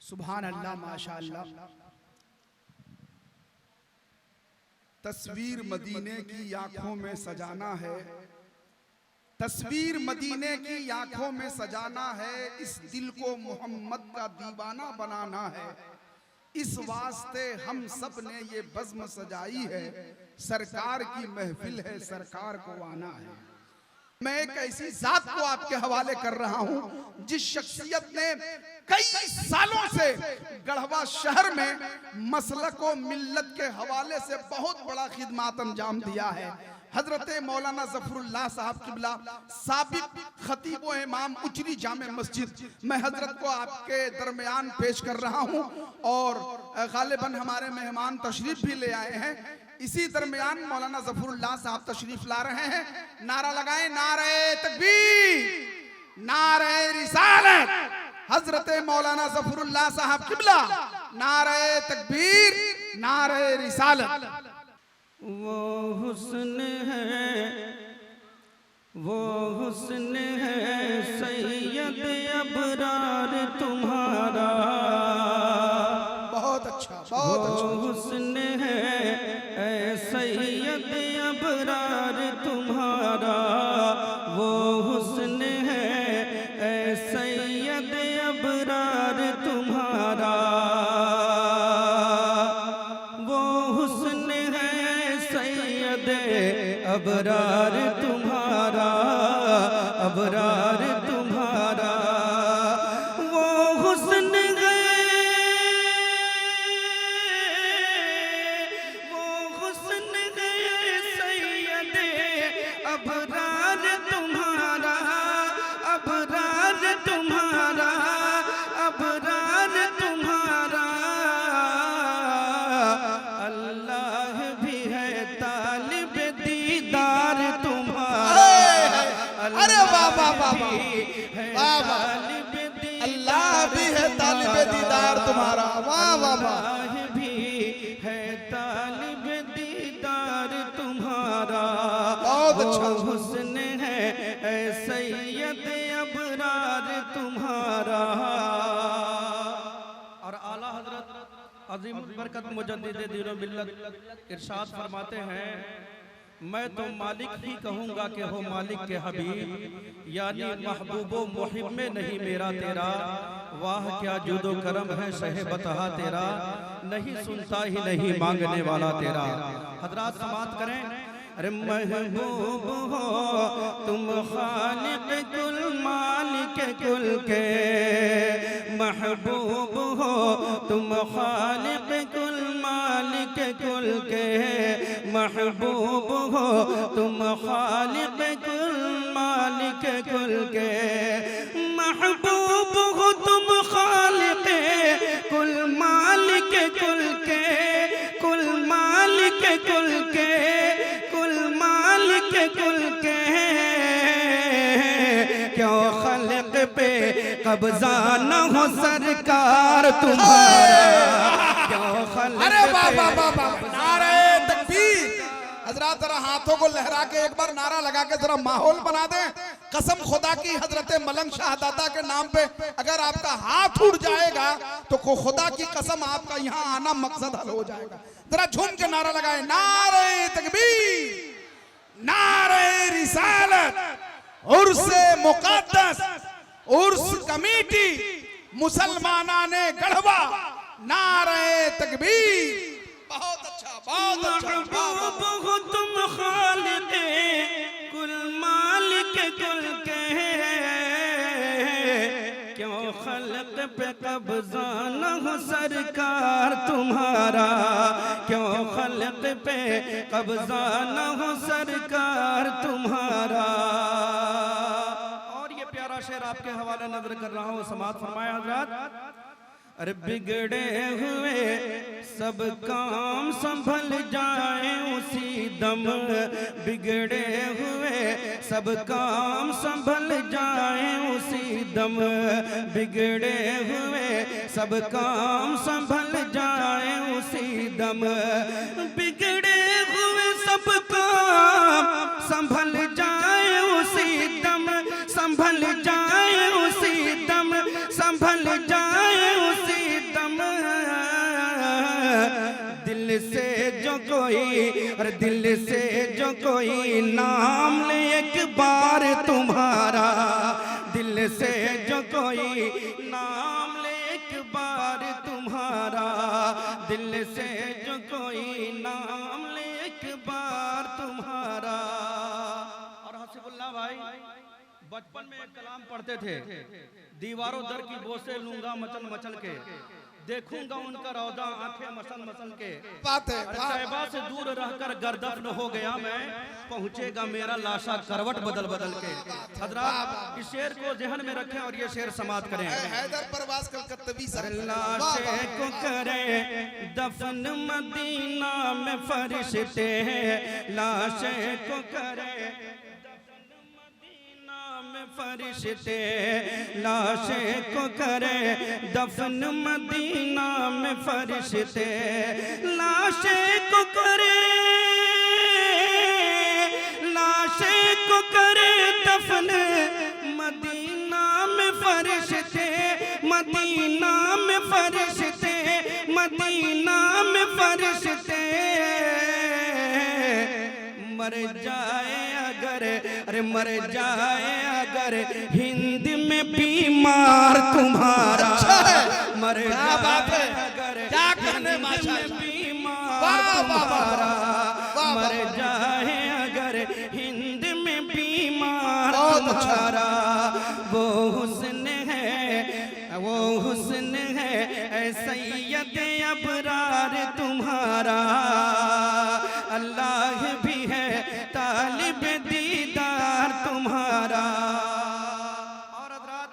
सुभान अल्लाह, माशा अल्लाह। तस्वीर मदीने की आंखों में सजाना है, तस्वीर मदीने की आंखों में सजाना है, इस दिल को मोहम्मद का दीवाना बनाना है। इस वास्ते हम सब ने ये बज़्म सजाई है, सरकार की महफिल है, सरकार को आना है। मैं एक ऐसी जात को आपके हवाले कर रहा हूं जिस शख्सियत ने कई सालों से गढ़वा शहर में मसलक व मिल्लत के हवाले से बहुत बड़ा खिदमत अंजाम दिया है। हजरत मौलाना ज़फ़रुल्लाह साहब किबला साबिक खतीब व इमाम उचरी जामे मस्जिद, मैं हजरत को आपके दरमियान पेश कर रहा हूं और गालिबन हमारे मेहमान तशरीफ भी ले आए हैं। इसी दरमियान मौलाना ज़फ़रुल्लाह साहब तशरीफ ला रहे हैं। नारा लगाएं, नारे तकबीर, नारे रिसालत। हजरत मौलाना ज़फ़रुल्लाह साहब किबला, नारे तकबीर, नारे रिसालत। वो हुस्न है, वो हुस्न है सैयद अबरार तुम्हारा। बहुत अच्छा, बहुत अच्छा। वो हुस्न है ऐ सैयद अबरार तुम्हारा, वो हुस्न है ऐ सैयद अबरार तुम्हारा, वो हुस्न है सैयद अबरार तुम्हारा, अबरार तुम्हारा। वो हुस्न है, वो हुस्न है सैयद अबरार तुम्हारा, अबरार तुम्हारा, अबरार तुम्हारा। अल्लाह भी है तालिब दीदार तुम्हारा। अरे वाह वाह वाह वाह वाह, अल्लाह भी है तालिब दीदार तुम्हारा। वाह वाह वाह, अल्लाह भी है तालिब दीदार तुम्हारा। बहुत अच्छा। वो हुस्न है ऐ सैयद अबरार तुम्हारा। और आला हजरत अजीम बरकत मुजद्दिद दीन व मिल्लत इरशाद फरमाते हैं, मैं तो मालिक ही कहूँगा कि हो मालिक के हबीब, यानी महबूबो मुहिब में नहीं मेरा तेरा। वाह क्या जुदो करम है शहे बतहा तेरा, नहीं सुनता ही नहीं मांगने वाला तेरा। हजरात समात करें। अरे महबूब हो तुम खालिक कुल मालिक कुल के, महबूब हो तुम खालिक कुल मालिक कुल के, महबूब हो तुम खालिक कुल मालिक कुल के, महबूब हो तुम खालिक कुल मालिक कुल के, कुल मालिक कुल के, कुल मालिक कुल के। क्यों खल्क पे कब्जा न हो सरकार तुम्हारा, क्यों खल्क पे। अरे वाह वाह वाह वाह, नारे तकबीर। हजरात जरा हाथों को लहरा के एक बार नारा लगा के जरा माहौल बना दें। कसम खुदा की हजरत मलंग शाहदादा के नाम पे अगर आपका हाथ उड़ जाएगा तो खुदा की कसम आपका यहाँ आना मकसद हल हो जाएगा। जरा झूम के नारा लगाए, नारे तकबीर, नारे रिसालत, उर्स मुक़द्दस, उर्स कमेटी मुसलमानाने गढ़वा, नारे तकबीर। बहुत अच्छा, बहुत अच्छा। महबूब हो तुम खालिक कुल मालिक कुल के, क्यों खल्क पे कब्जा न हो सरकार तुम्हारा, क्यों खल्क पे कब्जा न हो सरकार तुम्हारा। और ये प्यारा शेर आपके हवाले नजर कर रहा हूँ, समात फरमाया हजरत। अरे बिगड़े हुए सब काम संभल जाए उसी दम, बिगड़े हुए सब काम संभल जाए उसी दम, बिगड़े हुए सब काम संभल जाए उसी दम, बिगड़े हुए सब काम संभल जाए उसी दम, संभल जाए उसी दम, संभल जाए उसी से जो कोई, अरे दिल से जो कोई नाम ले एक बार तुम्हारा, दिल से जो कोई नाम ले एक बार तुम्हारा, दिल से जो कोई नाम ले एक बार तुम्हारा। और हसीबुल्लाह भाई बचपन में एक कलाम पढ़ते थे, दीवारों दर की बोसे लूंगा मचल मचल के, देखूंगा उनका रौदा आंखें मसल मसल के, बात है तैबा से दूर रहकर गर्दफन हो गया मैं, पहुंचेगा मेरा लाशा करवट बदल बदल के। हजरात इस शेर को जहन में रखें और ये शेर समाप्त करें। हैदर परवाज कलकत्तवी सर, लाशे को करे दफन मदीना में फरिश्ते, लाशे को करे फरिश्ते, लाशे को करे दफन मदीना में फरिश्ते, लाशे को करे, लाशे को करे दफन मदीना में फरिश्ते, मदीना में फरिश्ते, मदीना में फरिश्ते। मर जाए अगर, अरे मर जाए अगर हिंद में बीमार तुम्हारा, मर जाए अगर हिंद में बीमार तुम्हारा, मर जाए अगर हिंद में बीमार तुम्हारा, वो हुस्न है, वो हुस्न है ऐ सैयद अबरार तुम्हारा, अल्लाह भी है तालिब दीदार तुम्हारा। और हज़रात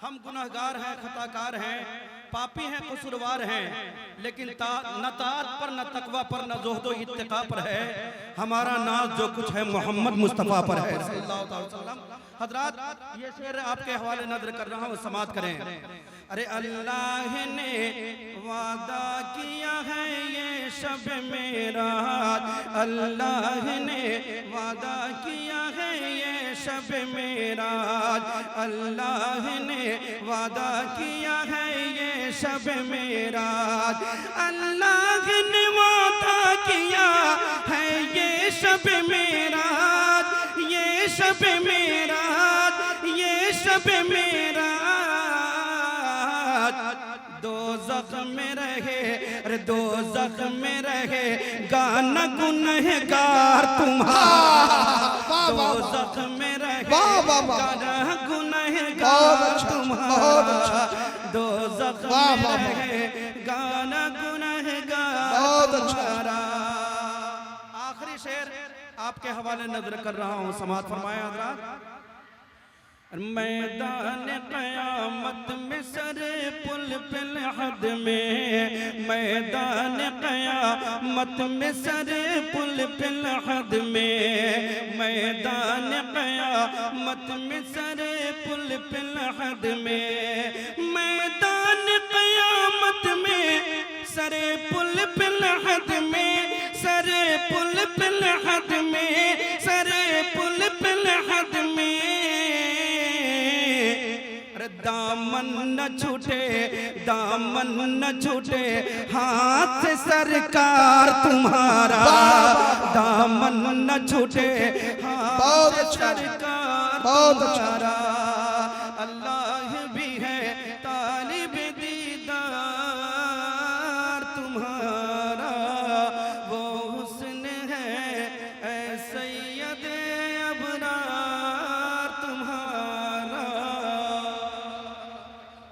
हम गुनहगार हैं, खताकार हैं, पापी हैं, कसूरवार हैं, लेकिन न तात पर, न तकवा पर, न ज़ुहद व इत्तिका पर है, हमारा नाज जो कुछ है मोहम्मद मुस्तफ़ा पर है सल्लल्लाहु अलैहि वसल्लम। हज़रात ये शेर आपके हवाले नजर कर रहा हूँ, समाप्त करें। अरे अल्लाह ने वादा किया है ये शब मेराज, अल्लाह ने वादा किया है ये शब मेराज, अल्लाह ने वादा किया है ये शब मेराज, अल्लाह ने वादा किया है ये शब मेराज, ये शब मेराज, ये शब मेराज। दो ज़ख्म में रहे, अरे दो ज़ख्म में रहे गाना गुनहगार तुम्हारा, दो ज़ख्म में रहे गाना गुनहगार तुम्हारा, दो ज़ख्म में रहे गाना गुनहगार तुम्हारा। आखिरी शेर आपके हवाले नजर कर रहा हूँ, समाप्त फरमाया हज़रात। मैदान क़यामत में सर पुल पिल हद में, मैदान क़यामत में सर पुल पिल हद में, मैदान क़यामत में सर पुल पिल हद में, मैदान क़यामत में सर पुल पिल हद में, सर पुल पिल हद में, सर पुल पिल हद में। दामन न छूटे, दामन न छूटे हाथ से सरकार तुम्हारा, दामन न छूटे हाथ से सरकार तुम्हारा।